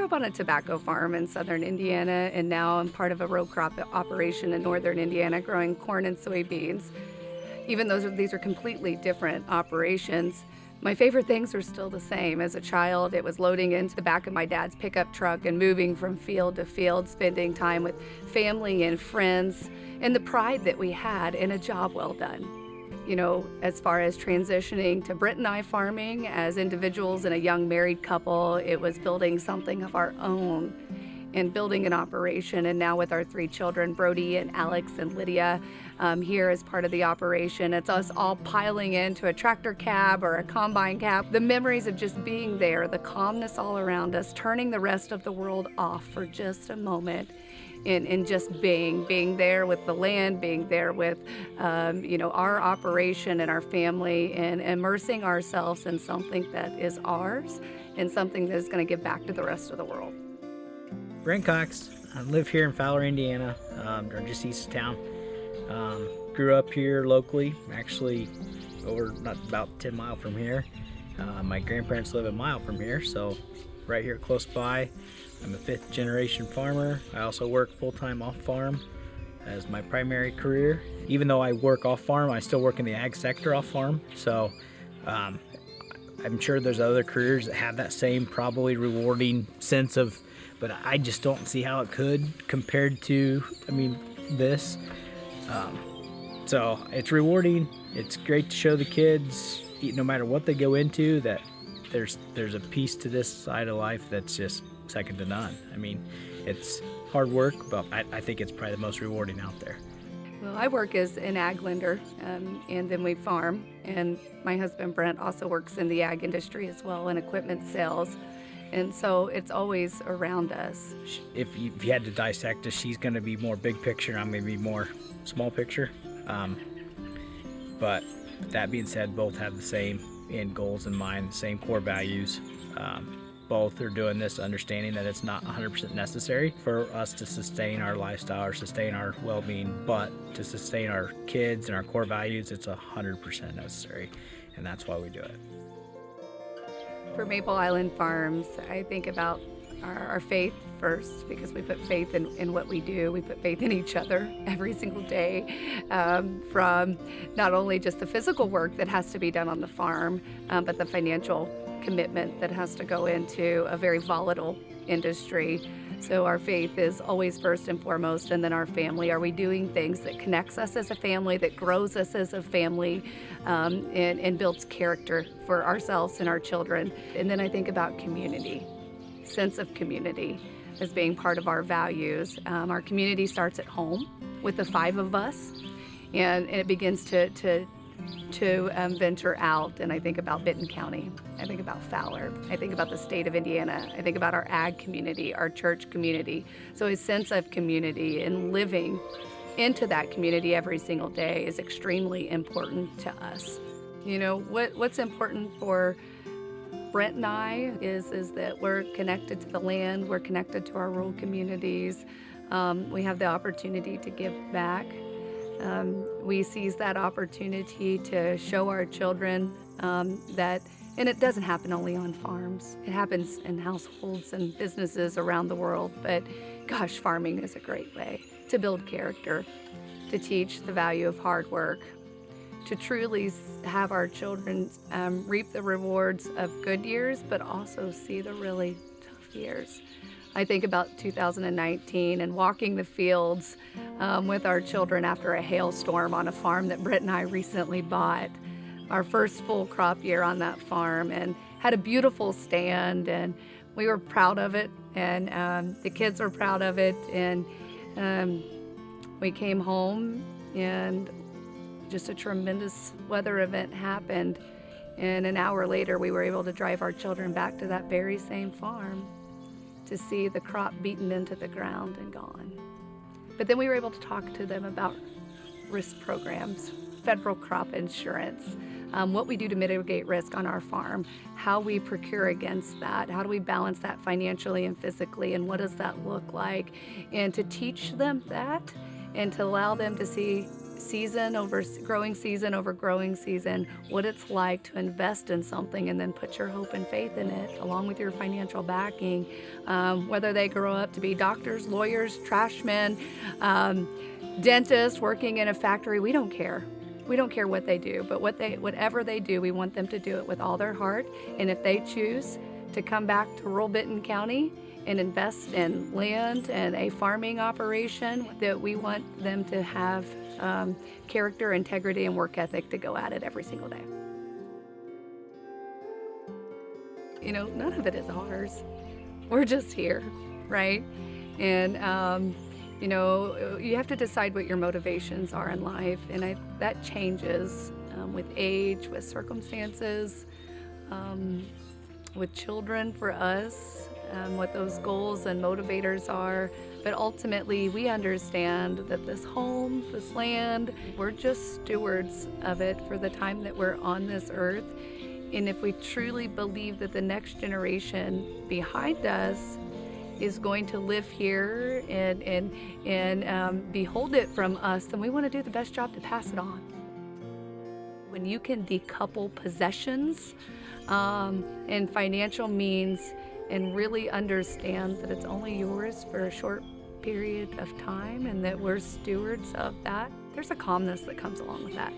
up on a tobacco farm in southern Indiana, and now I'm part of a row crop operation in northern Indiana growing corn and soybeans. Even though these are completely different operations, my favorite things are still the same. As a child, it was loading into the back of my dad's pickup truck and moving from field to field, spending time with family and friends, and the pride that we had in a job well done. You know, as far as transitioning to Brent and I farming as individuals and a young married couple, it was building something of our own and building an operation. And now with our 3 children, Brody and Alex and Lydia, here as part of the operation, it's us all piling into a tractor cab or a combine cab. The memories of just being there, the calmness all around us, turning the rest of the world off for just a moment, and just being there with the land, being there with our operation and our family, and immersing ourselves in something that is ours and something that is going to give back to the rest of the world. Brent Cox. I live here in Fowler, Indiana, or just east of town. Grew up here locally, actually about 10 miles from here. My grandparents live a mile from here, so right here close by. I'm a 5th generation farmer. I also work full-time off farm as my primary career. Even though I work off farm, I still work in the ag sector off farm. So I'm sure there's other careers that have that same probably rewarding sense of, but I just don't see how it could compared to, this. So it's rewarding. It's great to show the kids, no matter what they go into, that there's a piece to this side of life that's just second to none. It's hard work, but I think it's probably the most rewarding out there. Well, I work as an ag lender, and then we farm. And my husband, Brent, also works in the ag industry as well, in equipment sales. And so it's always around us. If you had to dissect us, she's going to be more big picture, and I'm going to be more small picture. But that being said, both have the same end goals in mind, the same core values. Both are doing this understanding that it's not 100% necessary for us to sustain our lifestyle or sustain our well-being, but to sustain our kids and our core values, it's 100% necessary, and that's why we do it. For Maple Island Farms, I think about our faith first, because we put faith in what we do. We put faith in each other every single day, from not only just the physical work that has to be done on the farm, but the financial commitment that has to go into a very volatile industry. So our faith is always first and foremost, and then our family. Are we doing things that connects us as a family, that grows us as a family, and builds character for ourselves and our children? And then I think about community, sense of community as being part of our values. Our community starts at home with the 5 of us, and it begins to venture out. And I think about Benton County, I think about Fowler, I think about the state of Indiana, I think about our ag community, our church community. So a sense of community and living into that community every single day is extremely important to us. You know, what's important for Brent and I is that we're connected to the land, we're connected to our rural communities. We have the opportunity to give back. We seize that opportunity to show our children that, and it doesn't happen only on farms. It happens in households and businesses around the world. But gosh, farming is a great way to build character, to teach the value of hard work, to truly have our children reap the rewards of good years, but also see the really tough years. I think about 2019 and walking the fields with our children after a hailstorm on a farm that Britt and I recently bought. Our first full crop year on that farm, and had a beautiful stand, and we were proud of it, and the kids were proud of it. And we came home, and just a tremendous weather event happened. And an hour later, we were able to drive our children back to that very same farm to see the crop beaten into the ground and gone. But then we were able to talk to them about risk programs, federal crop insurance, what we do to mitigate risk on our farm, how we procure against that, how do we balance that financially and physically, and what does that look like? And to teach them that, and to allow them to see season over growing season, what it's like to invest in something and then put your hope and faith in it along with your financial backing. Whether they grow up to be doctors, lawyers, trashmen, dentists, working in a factory, we don't care. We don't care what they do, but whatever they do, we want them to do it with all their heart. And if they choose to come back to rural Benton County and invest in land and a farming operation, that we want them to have character, integrity, and work ethic to go at it every single day. You know, none of it is ours. We're just here, right? And you know, you have to decide what your motivations are in life, and that changes with age, with circumstances, with children for us, what those goals and motivators are. But ultimately, we understand that this home, this land, we're just stewards of it for the time that we're on this earth. And if we truly believe that the next generation behind us is going to live here and behold it from us, then we want to do the best job to pass it on. When you can decouple possessions and financial means and really understand that it's only yours for a short period of time and that we're stewards of that, there's a calmness that comes along with that.